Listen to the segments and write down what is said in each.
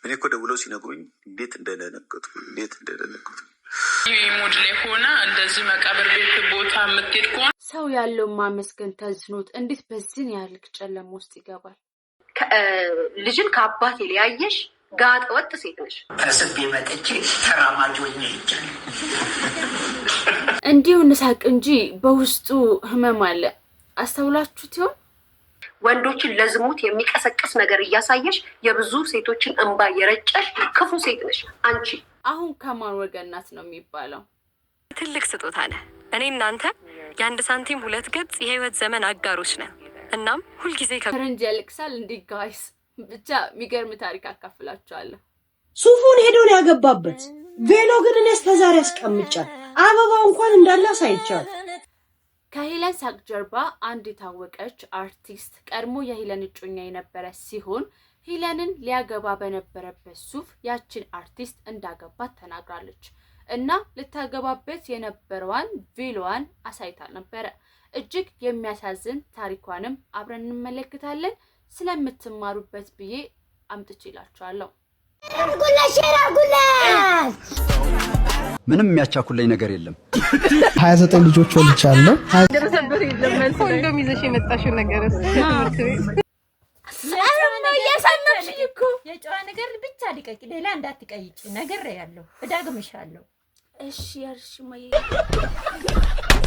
እኔ እኮ ደውለው ሲነግሩኝ እንዴት እንደደነገጡ ሙድ ላይ ሆና እንደዚህ መቃብር ቤት ቦታ የምትሄድ ከሆነ ሰው ያለው ማመስገን ተዝኖት እንዴት በዚህን ያህል ጨለማ ውስጥ ይገባል? ልጅን ከአባት የለያየሽ ጋጥ ወጥ ሴት ነሽ። ከስቤ መጥቼ ተራማጅ ሆኜ ይቻላል። እንዲሁ ንሳቅ እንጂ በውስጡ ህመም አለ። አስተውላችሁት ይሆን? ወንዶችን ለዝሙት የሚቀሰቅስ ነገር እያሳየሽ የብዙ ሴቶችን እንባ የረጨሽ ክፉ ሴት ነሽ አንቺ። አሁን ከማን ወገን ናት ነው የሚባለው? ትልቅ ስጦታ ነህ። እኔ እናንተ የአንድ ሳንቲም ሁለት ገጽ የህይወት ዘመን አጋሮች ነን። እናም ሁልጊዜ ከፈረንጅ ያለቅሳል እንዴ ጋይስ? ብቻ የሚገርም ታሪክ አካፍላችኋለሁ። ሱፉን ሄዶን ያገባበት ቬሎ ግን እኔ እስከዛሬ አስቀምጫል። አበባው እንኳን እንዳለ ሳይቻል። ከሄለን ሳቅ ጀርባ አንድ የታወቀች አርቲስት ቀድሞ የሄለን እጮኛ የነበረ ሲሆን ሄለንን ሊያገባ በነበረበት ሱፍ ያችን አርቲስት እንዳገባት ተናግራለች እና ልታገባበት የነበረዋን ቬሎዋን አሳይታ ነበረ። እጅግ የሚያሳዝን ታሪኳንም አብረን እንመለከታለን። ስለምትማሩበት ብዬ አምጥቼላችኋለሁ። ምንም የሚያቻኩልኝ ነገር የለም። 29 ልጆች ወልቻለሁ። ደረሰበት የለም ኮንዶም ይዘሽ የመጣሽው ነገር እየሰማሽኝ እኮ የጨዋ ነገር ብቻ ሊቀቂ ሌላ እንዳትቀይጪ ነገር ያለው እዳግምሻለሁ። እሺ ያርሽማይ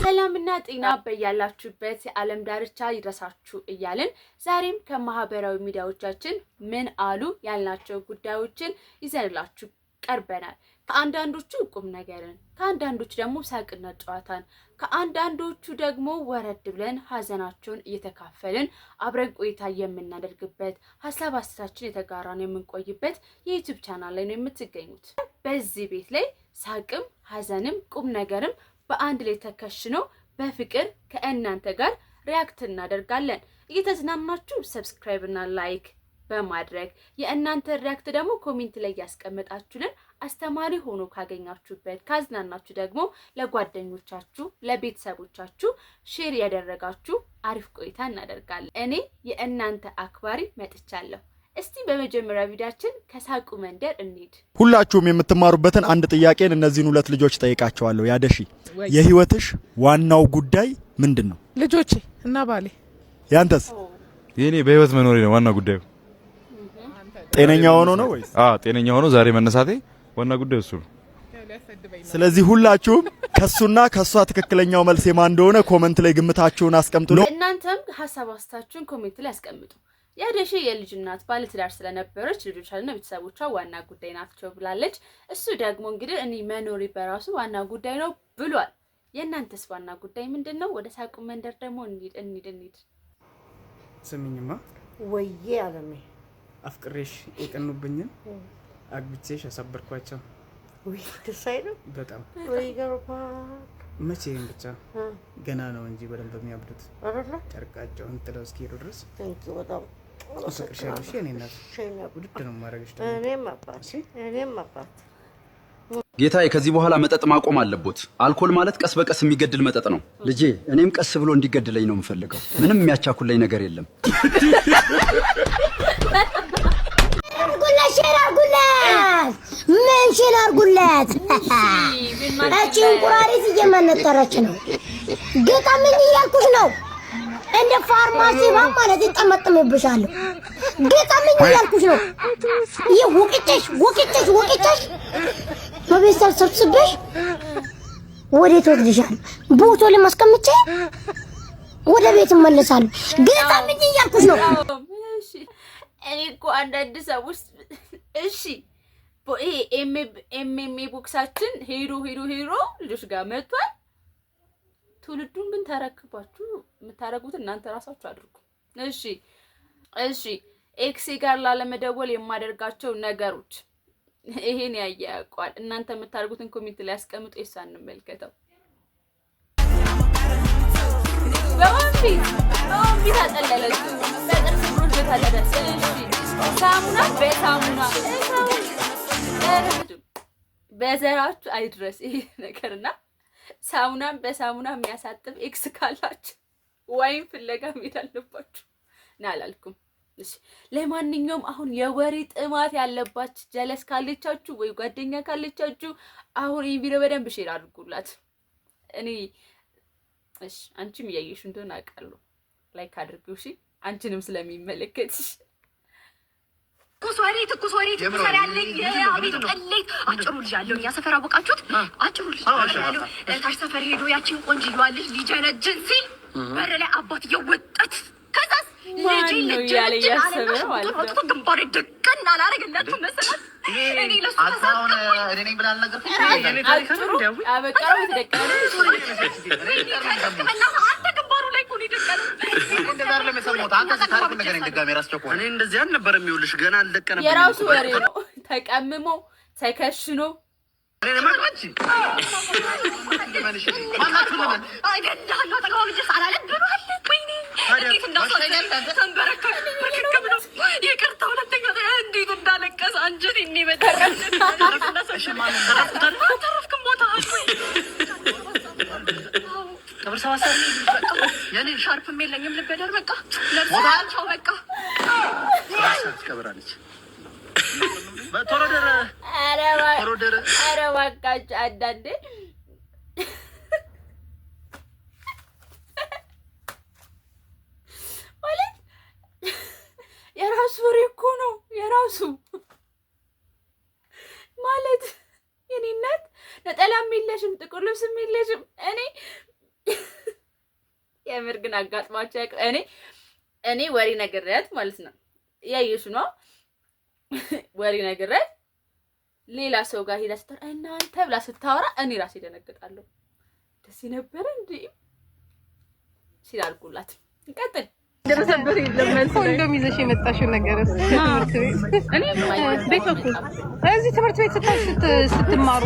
ሰላምና ጤና በያላችሁበት የዓለም ዳርቻ ይድረሳችሁ እያልን ዛሬም ከማህበራዊ ሚዲያዎቻችን ምን አሉ ያልናቸው ጉዳዮችን ይዘንላችሁ ቀርበናል። ከአንዳንዶቹ ቁም ነገርን፣ ከአንዳንዶቹ ደግሞ ሳቅና ጨዋታን፣ ከአንዳንዶቹ ደግሞ ወረድ ብለን ሀዘናቸውን እየተካፈልን አብረን ቆይታ የምናደርግበት ሀሳብ አስተያየታችን የተጋራን የምንቆይበት የዩቲዩብ ቻናል ላይ ነው የምትገኙት። በዚህ ቤት ላይ ሳቅም ሀዘንም ቁም ነገርም በአንድ ላይ ተከሽኖ በፍቅር ከእናንተ ጋር ሪያክት እናደርጋለን። እየተዝናናችሁ ሰብስክራይብ እና ላይክ በማድረግ የእናንተ ሪያክት ደግሞ ኮሜንት ላይ ያስቀምጣችሁልን አስተማሪ ሆኖ ካገኛችሁበት ካዝናናችሁ ደግሞ ለጓደኞቻችሁ ለቤተሰቦቻችሁ ሼር ያደረጋችሁ አሪፍ ቆይታ እናደርጋለን። እኔ የእናንተ አክባሪ መጥቻለሁ። እስቲ በመጀመሪያ ቪዲዮአችን ከሳቁ መንደር እንሂድ። ሁላችሁም የምትማሩበትን አንድ ጥያቄን እነዚህን ሁለት ልጆች ጠይቃቸዋለሁ። ያደሺ የህይወትሽ ዋናው ጉዳይ ምንድነው? ልጆቼ እና ባሌ። ያንተስ? የኔ በህይወት መኖሬ ነው ዋና ጉዳዩ። ጤነኛ ሆኖ ነው ወይስ? ጤነኛ ሆኖ ዛሬ መነሳቴ ዋና ጉዳዩ እሱ ነው። ስለዚህ ሁላችሁም ከሱና ከሷ ትክክለኛው መልስ የማን እንደሆነ ኮሜንት ላይ ግምታችሁን አስቀምጡ። እናንተም ሐሳብ አስተያየታችሁን ኮሜንት ላይ አስቀምጡ። ያደሺ የልጅ እናት ባለትዳር ስለነበረች ልጆቿና ቤተሰቦቿ ዋና ጉዳይ ናቸው ብላለች። እሱ ደግሞ እንግዲህ እኔ መኖሪ በራሱ ዋና ጉዳይ ነው ብሏል። የእናንተስ ዋና ጉዳይ ምንድነው? ወደ ሳቁ መንደር ደግሞ እንሂድ። ስሚኝማ ወይዬ አለሜ አፍቅሬሽ የቀኑብኝን አግብቼሽ አሳበርኳቸው። ወይ ደስ አይልም በጣም ወይ ገርባ መቼም ብቻ ገና ነው እንጂ በደንብ የሚያብዱት አይደለ? ጨርቃቸውን ጥለው እስኪሄዱ ድረስ በጣም አፍቅርሻለሁ። እሺ እኔ እናት ውድድ ነው የማደርግሽ። እኔም አባት ጌታዬ ከዚህ በኋላ መጠጥ ማቆም አለቦት። አልኮል ማለት ቀስ በቀስ የሚገድል መጠጥ ነው። ልጄ እኔም ቀስ ብሎ እንዲገድለኝ ነው የምፈልገው። ምንም የሚያቻኩልኝ ነገር የለም። ምን ሽላርጉለት እቺ እንቁራሪት እየመነጠረች ነው። ገጣምን እያልኩሽ ነው። እንደ ፋርማሲ ማለት ይጠመጥምብሻለሁ። ገጣምን እያልኩሽ ነው። ወቅጨሽ በቤተሰብ ሰብስበሽ ወዴት ወስድሻል? ቦቶ ለማስቀመጫ ወደ ቤት እመለሳለሁ። ገጣምን እያልኩሽ ነው። እኔ እኮ አንዳንድ ሰዎች እሺ ኤምኤምኤ ቦክሳችን ሄዶ ልጆች ጋር መጥቷል። ትውልዱን ግን ተረክባችሁ የምታረጉት እናንተ ራሳችሁ አድርጉ። እሺ ኤክሴ ጋር ላለመደወል የማደርጋቸው ነገሮች ይሄን ያያቋል። እናንተ የምታረጉትን ኮሜንት ላይ አስቀምጡ። እሷን እንመልከተው። በወንፊት አጠለለች በጥርስ ብሩሽ በታለደስ ሳሙና በሳሙና በዘራችሁ አይድረስ ይሄ ነገርና ሳሙናን በሳሙና የሚያሳጥብ ኤክስ ካላችሁ ወይም ፍለጋ መሄድ አለባችሁ። ናላልኩም እሺ ለማንኛውም አሁን የወሬ ጥማት ያለባችሁ ጀለስ ካለቻችሁ ወይ ጓደኛ ካለቻችሁ አሁን ይሄ ቪዲዮ በደንብ ሼር አድርጉላት። እኔ እሺ አንቺም እያየሽ እንደሆነ አውቃለሁ። ላይክ አድርጊው እሺ፣ አንቺንም ስለሚመለከትሽ። ትኩስ ወሬ ያለኝ አቤት ቀለይ አጭሩ ልጅ ያለው እኛ ሰፈር አወቃችሁት? አጭሩ ልጅ ያለው ታች ሰፈር ሄዶ ያቺን ቆንጅዬዋ ልጅ ሊጀነጅን ሲል በር ላይ አባትየው ወጣት ከዛስ ልጅ ያለ ያሰበ ማለት ነው። ግንባሬ ደቀና አላረገላችሁ መሰላት እኔ ለሱ ታሳውነ እኔ ነኝ ብላ አልነገርኩኝ። እኔ ታሪክ ነው እንዴ? አበቃው ተደቀነ አንተ ግንባሩ ላይ ኮኒ ደቀነ እንደዛ አይደለም የሰማሁት። አንተ ታሪክ ነገር እንደጋሜ ራስ ቸኮ እኔ እንደዚህ አልነበረም። ይኸውልሽ ገና አልደቀነም። የራሱ ወሬ ነው። ተቀምሞ ተከሽኖ እኔ ለማጥፋት ማናችሁ ለምን አይገዳሉ ተቃው ልጅ ሳላለ ብሏል። ወይኔ እንዴት እንዳሰደለ ተንበረከክ ብሎ ይቅርታ ሁለተኛ እንዴት እንዳለቀሰ አንጀት ይበተቀል እሺ ማን ተረፍክም ቦታ አልኩኝ ከብር ሰዋሰር የኔ ሻርፕ የለኝም ልበደር በቃ ለብሳቸው በቃ ከብራለች በቶሮደረ ኧረ እባካችሁ አንዳንዴ ማለት የራሱ ወሬ እኮ ነው የራሱ ማለት የኔ እናት ነጠላም የለሽም ጥቁር ልብስም የለሽም። እኔ የምር ግን አጋጥሟቸው እኔ ወሬ ነገርያት ማለት ነው ያየሽ ነው ወሬ ነገርያት ሌላ ሰው ጋር ሄዳ ስትል እናንተ ብላ ስታወራ እኔ ራሴ ደነግጣለሁ። ደስ ነበር እንዴ ሲላልኩላት እንቀጥል ደረሰበት ይለመን ኮንዶም ይዘሽ የመጣሽው ነገርስ ትምህርት ቤት እኔ ቤት እኮ እዚህ ትምህርት ቤት ስትማሩ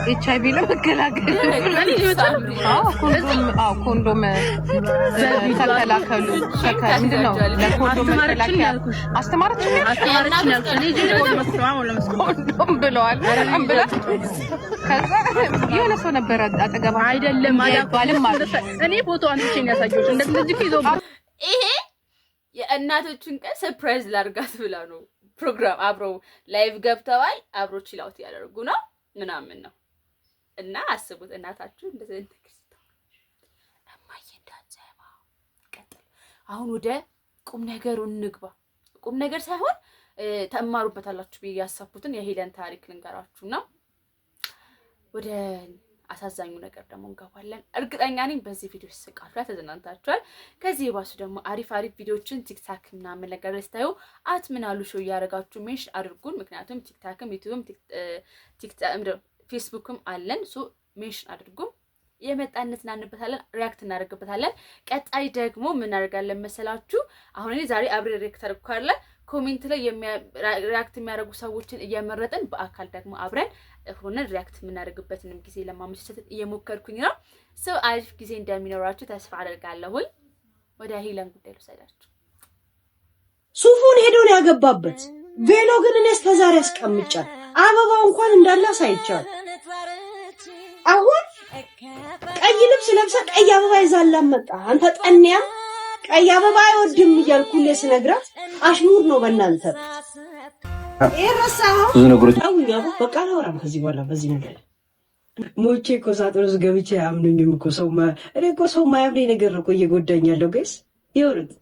ኤችአይቪ ለመከላከል ኮንዶም ተከላከሉ ምንድነው ለኮንዶም መከላከያ አስተማረችኝ ኮንዶም ብለዋል። ከዛ የሆነ ሰው ነበር አጠገባ አይደለም አላባልም ማለት እኔ ፎቶ አንቺ ነው ያሳየሁሽ እንደዚህ ይዞ ይሄ የእናቶችን ቀን ሰርፕራይዝ ላርጋት ብላ ነው ፕሮግራም አብረው ላይቭ ገብተዋል። አብረው ቺላውት ያደርጉ ነው ምናምን ነው እና አስቡት እናታችሁ እንደዚህ እንደክስተው እማዬ እንዳትሰማ ቀጥል። አሁን ወደ ቁም ነገሩ እንግባ። ቁም ነገር ሳይሆን ተማሩበታላችሁ ብዬ ያሳብኩትን የሄለን ታሪክ ልንገራችሁና ወደ አሳዛኙ ነገር ደግሞ እንገባለን። እርግጠኛ ነኝ በዚህ ቪዲዮ ስቃችሁ ተዘናንታችኋል። ከዚህ የባሱ ደግሞ አሪፍ ቪዲዮችን ቲክታክ ምናምን ነገር ስታዩ @ምናሉ ሾው ያረጋችሁ ሜንሽን አድርጉን። ምክንያቱም ቲክታክም ዩቲዩብም ፌስቡክም አለን። ሶ ሜንሽን አድርጉ። የመጣነት እናንበታለን፣ ሪያክት እናደርግበታለን። ቀጣይ ደግሞ ምን እናደርጋለን መሰላችሁ? አሁን እኔ ዛሬ አብሬ ሪያክት አድርጓለ ኮሜንት ላይ ሪያክት የሚያደርጉ ሰዎችን እየመረጥን በአካል ደግሞ አብረን ሆነን ሪያክት የምናደርግበትንም ጊዜ ለማመቻቸት እየሞከርኩኝ ነው። ሰው አሪፍ ጊዜ እንደሚኖራችሁ ተስፋ አደርጋለሁኝ። ወደ ሄለን ጉዳይ ልውሰዳችሁ። ሱፉን ሄዶ ነው ያገባበት። ቬሎ ግን እኔ እስከዛሬ አስቀምጫለሁ። አበባው እንኳን እንዳለ አሳይቻለሁ። አሁን ቀይ ልብስ ለብሳ ቀይ አበባ ይዛላ መጣ። አንተ ጠንያ ቀይ አበባ አይወድም እያልኩልህ ስነግራት አሽሙር ነው በእናንተ ኤረሳው ብዙ ነገሮች አውኛው በቃ አላወራም ከዚህ በኋላ በዚህ ነገር ሞቼ እኮ ሳጥን ውስጥ ገብቼ አምኑኝም እኮ እኔ እኮ ሰው ማያምነኝ ነገር ነው እኮ እየጎዳኝ ያለው ጋይስ። ይኸውልህ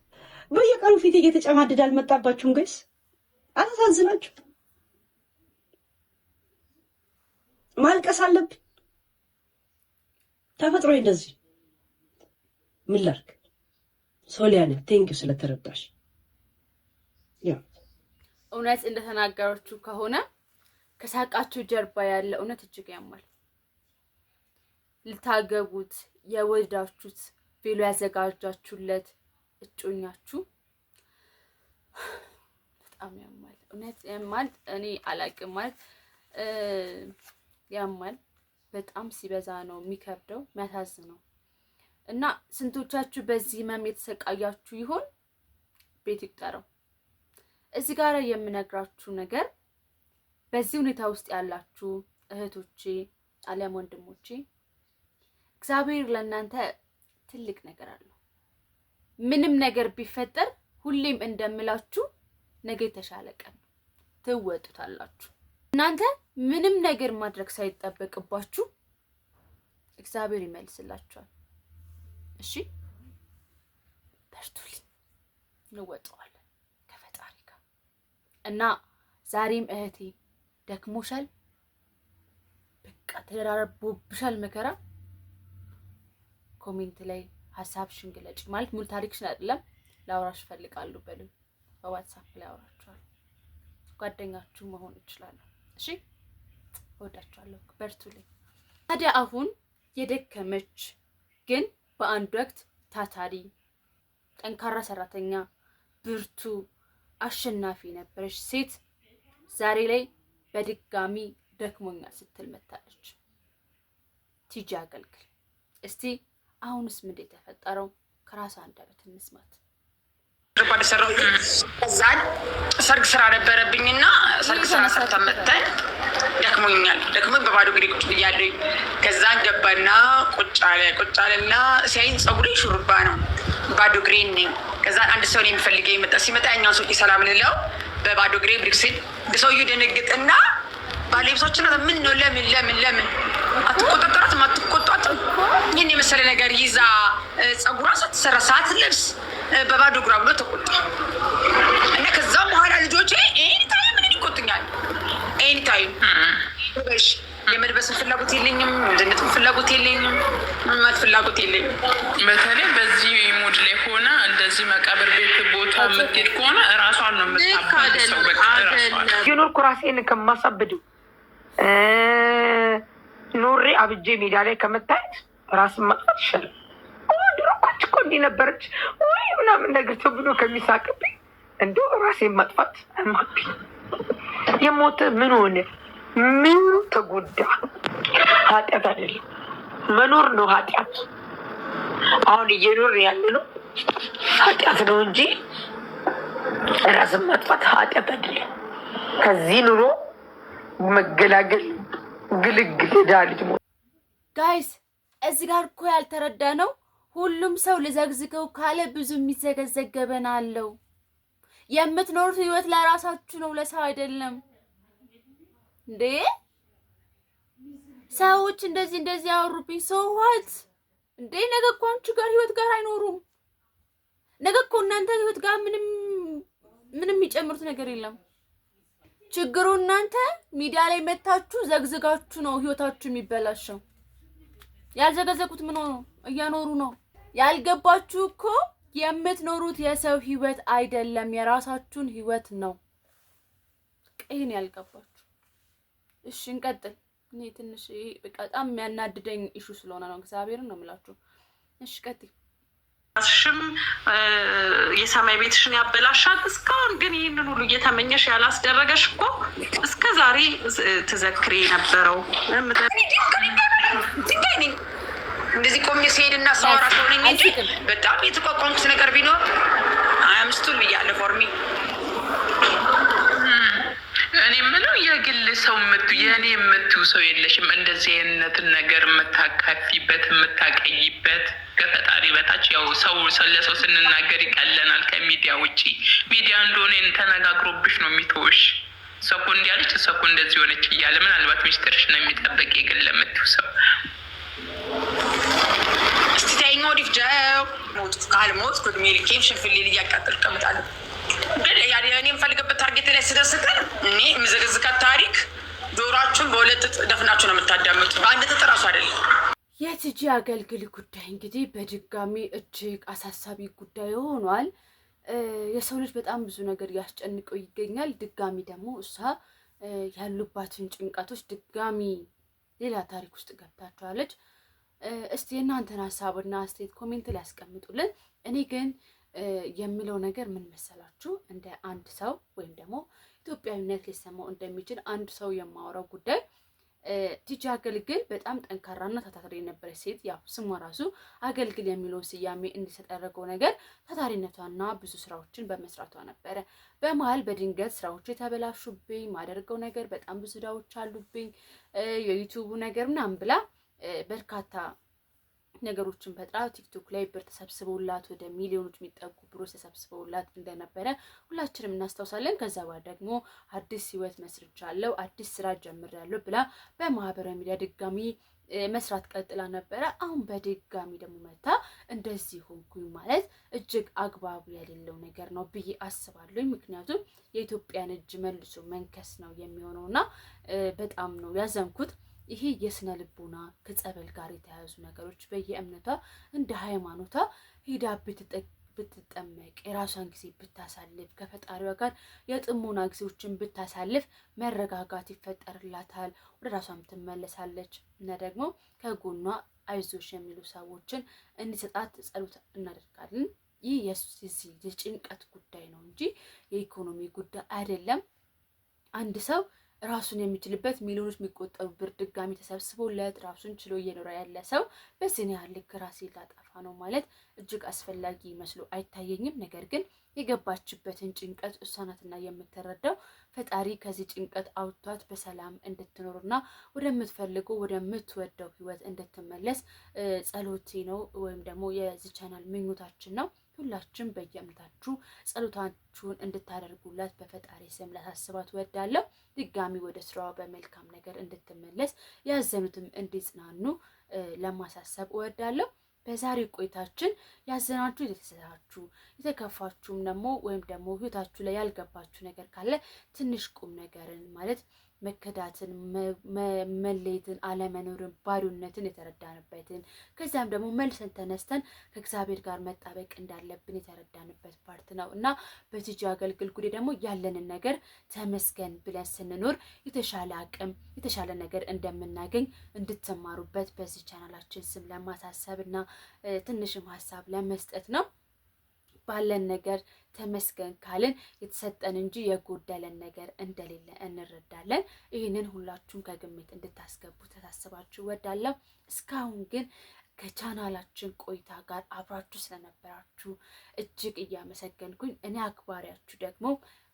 በየቀኑ ፊት እየተጨማደደ አልመጣባችሁም ጋይስ? አታሳዝናችሁ? ማልቀስ አለብኝ ተፈጥሮ እንደዚህ ምን ላድርግ? ሶሊያና ቴንኪው ስለተረዳሽ። እውነት እንደተናገራችሁ ከሆነ ከሳቃችሁ ጀርባ ያለ እውነት እጅግ ያማል። ልታገቡት የወዳችሁት ቬሎ ያዘጋጃችሁለት እጮኛችሁ በጣም ያማል። እውነት ያማል። እኔ አላቅም ማለት ያማል። በጣም ሲበዛ ነው የሚከብደው የሚያሳዝነው። እና ስንቶቻችሁ በዚህ ህመም የተሰቃያችሁ ይሆን? ቤት ይቁጠረው። እዚህ ጋር የምነግራችሁ ነገር በዚህ ሁኔታ ውስጥ ያላችሁ እህቶቼ አሊያም ወንድሞቼ እግዚአብሔር ለእናንተ ትልቅ ነገር አለው። ምንም ነገር ቢፈጠር ሁሌም እንደምላችሁ ነገ የተሻለ ቀን ትወጡታላችሁ። እናንተ ምንም ነገር ማድረግ ሳይጠበቅባችሁ እግዚአብሔር ይመልስላችኋል። እሺ በርቱልኝ፣ እንወጣዋለን ከፈጣሪ ጋር እና ዛሬም እህቴ ደክሞሻል፣ በቃ ተደራርቦብሻል መከራ። ኮሜንት ላይ ሀሳብሽን ግለጪ። ማለት ሙሉ ታሪክሽን አይደለም ላውራሽ እፈልጋለሁ በሉኝ። በዋትስአፕ ላይ አውራችኋለሁ። ጓደኛችሁ መሆን ይችላል። እሺ እወዳችኋለሁ፣ በርቱልኝ። ታዲያ አሁን የደከመች ግን በአንድ ወቅት ታታሪ፣ ጠንካራ ሰራተኛ፣ ብርቱ፣ አሸናፊ ነበረች ሴት ዛሬ ላይ በድጋሚ ደክሞኛል ስትል መታለች። ቲጂ አገልግል። እስቲ አሁንስ ምን የተፈጠረው ከራሷ አንደበት እንስማት። ባደ ሰራው ከዛን ሰርግ ስራ ነበረብኝና ሰርግ ስራ ተመተን ደክሞኛል በባዶ እግሬ ቁጭ ብያለሁ። ከዛን ገባና ቁጭ አለና ሲያይን ፀጉሬ ሹሩባ ነው፣ ባዶ እግሬ ነኝ። ከዛን አንድ ሰው የሚፈልገኝ መጣ። ሲመጣ ያኛው ሰው ሰላም ልለው በባዶ እግሬ ብሪክስል ሰውዬው ደነግጥና ባለብሶችና ምን ነው ለምን አትቆጣጣራትም አትቆጣጣም ይሄን የመሰለ ነገር ይዛ ፀጉሯ ስትሰራ ሰዓት ልብስ በባዶ እግሯ ብሎ ተቆጣ። እና ከዛ በኋላ ልጆቼ ኤኒታይም ምን ይቆጥኛል ኤኒታይም እሺ የመልበስ ፍላጎት የለኝም፣ እንደነት ፍላጎት የለኝም፣ ማለት ፍላጎት የለኝም። በተለይ በዚህ ሙድ ላይ ሆና እንደዚህ መቃብር ቤት ቦታ የምትሄድ ከሆነ እራሷን ነው የምታባለው። በቃ የኖርኩ ራሴን ከማሳብደው ኖሬ አብጄ ሜዳ ላይ ከመታየት ራስን ማጥፋት ይሻላል። ድሮ እኮ እንዲህ ነበረች ወይ ምናምን ነገር ተብሎ ከሚሳቅብኝ እንደው ራሴን ማጥፋት አማቢ። የሞተ ምን ሆነ? ምን ተጎዳ? ኃጢአት አይደለም መኖር ነው ኃጢአት። አሁን እየኖር ያለ ነው ኃጢአት ነው እንጂ ራስን ማጥፋት ኃጢአት አይደለም። ከዚህ ኑሮ መገላገል ግልግል ዳልጅ ጋይስ እዚህ ጋር እኮ ያልተረዳ ነው። ሁሉም ሰው ልዘግዝገው ካለ ብዙ የሚዘገዘግ ገበና አለው። የምትኖሩት ህይወት ለራሳችሁ ነው፣ ለሰው አይደለም እንዴ። ሰዎች እንደዚህ ያወሩብኝ ሰው ዋት እንዴ። ነገ እኮ አንቺ ጋር ህይወት ጋር አይኖሩም። ነገ እኮ እናንተ ህይወት ጋር ምንም የሚጨምሩት ነገር የለም። ችግሩ እናንተ ሚዲያ ላይ መታችሁ ዘግዝጋችሁ ነው ህይወታችሁ የሚበላሸው። ያልዘገዘቁት ምን ሆኖ እያኖሩ ነው። ያልገባችሁ እኮ የምትኖሩት የሰው ህይወት አይደለም የራሳችሁን ህይወት ነው። ቀይን ያልገባችሁ። እሺ እንቀጥል። እኔ ትንሽ በጣም የሚያናድደኝ ኢሹ ስለሆነ ነው። እግዚአብሔርን ነው የምላችሁ። እሺ ቀጥል። ሽም የሰማይ ቤትሽን ያበላሻል። እስካሁን ግን ይህንን ሁሉ እየተመኘሽ ያላስደረገሽ እኮ እስከ ዛሬ ትዘክሪ የነበረው እንደዚህ ቆሜ ሲሄድና ሳወራ ሰው ነኝ እንጂ በጣም የተቋቋምኩት ነገር ቢኖር አምስቱን ብያለሁ። ፎርሚ እኔ የምለው የግል ሰው የእኔ የምትዩ ሰው የለሽም። እንደዚህ አይነትን ነገር የምታካፊበት የምታቀይበት ከፈጣሪ በታች ያው ሰው ለሰው ስንናገር ይቀለናል ከሚዲያ ውጪ። ሚዲያ እንደሆነ ተነጋግሮብሽ ነው የሚተውሽ። ሰው እኮ እንዲያለች ሰው እኮ እንደዚህ ሆነች እያለ ምናልባት ሚስጥርሽ ነው የሚጠበቅ የግል ለምትዩ ሰው እስቲ ታይኝ ወዲፍ ጃው ሞት ካልሞት ኩድሜ ልኬም ሽንፍሌል እያቃጠል ቀምጣለሁ። ግን ያኔ እኔ የምፈልግበት ታርጌት ላይ ስደርስከን እኔ የምዘገዝካት ታሪክ ጆሮአችሁን በሁለት ደፍናችሁ ነው የምታዳምጡ፣ በአንድ ጥጥ እራሱ አይደለም። የቲጂ አገልግል ጉዳይ እንግዲህ በድጋሚ እጅግ አሳሳቢ ጉዳይ ሆኗል። የሰው ልጅ በጣም ብዙ ነገር ያስጨንቀው ይገኛል። ድጋሚ ደግሞ እሷ ያሉባትን ጭንቀቶች ድጋሚ ሌላ ታሪክ ውስጥ ገብታችኋለች። እስቲ የእናንተን ሀሳብና አስተያየት ኮሜንት ላይ ያስቀምጡልን። እኔ ግን የምለው ነገር ምን መሰላችሁ፣ እንደ አንድ ሰው ወይም ደግሞ ኢትዮጵያዊነት ሊሰማው እንደሚችል አንድ ሰው የማወራው ጉዳይ ቲጂ አገልግል በጣም ጠንካራና ታታሪ የነበረች ሴት፣ ያው ስሟ ራሱ አገልግል የሚለውን ስያሜ እንዲሰጥ ያደረገው ነገር ታታሪነቷና ብዙ ስራዎችን በመስራቷ ነበረ። በመሀል በድንገት ስራዎች የተበላሹብኝ፣ ማደርገው ነገር በጣም ብዙ ዕዳዎች አሉብኝ፣ የዩቲዩቡ ነገር ምናምን ብላ በርካታ ነገሮችን ፈጥራ ቲክቶክ ላይ ብር ተሰብስበውላት ወደ ሚሊዮኖች የሚጠጉ ብሮች ተሰብስበውላት እንደነበረ ሁላችንም እናስታውሳለን። ከዛ በኋላ ደግሞ አዲስ ህይወት መስርቻለሁ፣ አዲስ ስራ ጀምሬያለሁ ብላ በማህበራዊ ሚዲያ ድጋሚ መስራት ቀጥላ ነበረ። አሁን በድጋሚ ደግሞ መታ እንደዚህ ሆንኩኝ ማለት እጅግ አግባብ የሌለው ነገር ነው ብዬ አስባለሁ። ምክንያቱም የኢትዮጵያን እጅ መልሶ መንከስ ነው የሚሆነውና በጣም ነው ያዘንኩት። ይሄ የስነ ልቦና ከጸበል ጋር የተያያዙ ነገሮች በየእምነቷ እንደ ሃይማኖቷ ሄዳ ብትጠመቅ የራሷን ጊዜ ብታሳልፍ ከፈጣሪዋ ጋር የጥሞና ጊዜዎችን ብታሳልፍ መረጋጋት ይፈጠርላታል፣ ወደ ራሷም ትመለሳለች እና ደግሞ ከጎኗ አይዞሽ የሚሉ ሰዎችን እንዲሰጣት ጸሎት እናደርጋለን። ይህ የጭንቀት ጉዳይ ነው እንጂ የኢኮኖሚ ጉዳይ አይደለም። አንድ ሰው ራሱን የሚችልበት ሚሊዮኖች የሚቆጠሩ ብር ድጋሚ ተሰብስቦለት ራሱን ችሎ እየኖረ ያለ ሰው በዚህ ያህል ልክ ራሴን ላጠፋ ነው ማለት እጅግ አስፈላጊ መስሎ አይታየኝም። ነገር ግን የገባችበትን ጭንቀት እሷ ናትና የምትረዳው። ፈጣሪ ከዚህ ጭንቀት አውጥቷት በሰላም እንድትኖርና ወደምትፈልገው ወደምትወደው ህይወት እንድትመለስ ጸሎቴ ነው፣ ወይም ደግሞ የዚህ ቻናል ምኞታችን ነው። ሁላችሁም በየእምነታችሁ ጸሎታችሁን እንድታደርጉላት በፈጣሪ ስም ላሳስባት እወዳለሁ። ድጋሚ ወደ ስራዋ በመልካም ነገር እንድትመለስ ያዘኑትም እንዲጽናኑ ለማሳሰብ እወዳለሁ። በዛሬው ቆይታችን ያዘናችሁ፣ የተሰራችሁ፣ የተከፋችሁም ደግሞ ወይም ደግሞ ህይወታችሁ ላይ ያልገባችሁ ነገር ካለ ትንሽ ቁም ነገርን ማለት መከዳትን፣ መለየትን፣ አለመኖርን፣ ባዶነትን የተረዳንበትን ከዚያም ደግሞ መልሰን ተነስተን ከእግዚአብሔር ጋር መጣበቅ እንዳለብን የተረዳንበት ፓርት ነው እና በቲጂ አገልግል ጉዴ ደግሞ ያለንን ነገር ተመስገን ብለን ስንኖር የተሻለ አቅም የተሻለ ነገር እንደምናገኝ እንድትማሩበት በዚህ ቻናላችን ስም ለማሳሰብ እና ትንሽም ሀሳብ ለመስጠት ነው። ባለን ነገር ተመስገን ካልን የተሰጠን እንጂ የጎደለን ነገር እንደሌለ እንረዳለን። ይህንን ሁላችሁም ከግምት እንድታስገቡ ተሳስባችሁ እወዳለሁ። እስካሁን ግን ከቻናላችን ቆይታ ጋር አብራችሁ ስለነበራችሁ እጅግ እያመሰገንኩኝ እኔ አክባሪያችሁ ደግሞ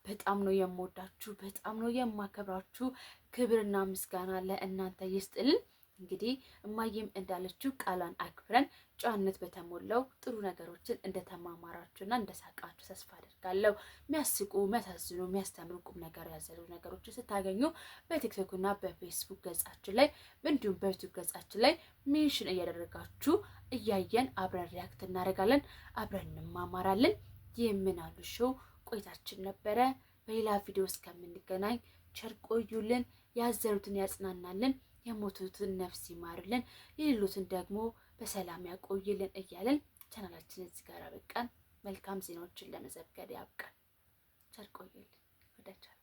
በጣም ነው የምወዳችሁ፣ በጣም ነው የማከብራችሁ። ክብርና ምስጋና ለእናንተ ይስጥልን። እንግዲህ እማዬም እንዳለችው ቃሏን አክብረን ጨዋነት በተሞላው ጥሩ ነገሮችን እንደተማማራችሁና እንደሳቃችሁ ተስፋ አደርጋለሁ። የሚያስቁ፣ የሚያሳዝኑ፣ የሚያስተምሩ ቁም ነገር ያዘሉ ነገሮችን ስታገኙ በቲክቶክና በፌስቡክ ገጻችን ላይ እንዲሁም በዩቲዩብ ገጻችን ላይ ሜንሽን እያደረጋችሁ እያየን አብረን ሪያክት እናደርጋለን፣ አብረን እንማማራለን። የምናሉ ሾው ቆይታችን ነበረ። በሌላ ቪዲዮ እስከምንገናኝ ቸር ቆዩልን። ያዘኑትን ያጽናናልን፣ የሞቱትን ነፍስ ይማርልን፣ የሌሉትን ደግሞ በሰላም ያቆይልን እያለን ቻናላችንን እዚህ ጋር አበቃን። መልካም ዜናዎችን ለመዘገብ ያብቃን። ቸር ቆዩልን። ወዳችኋለሁ።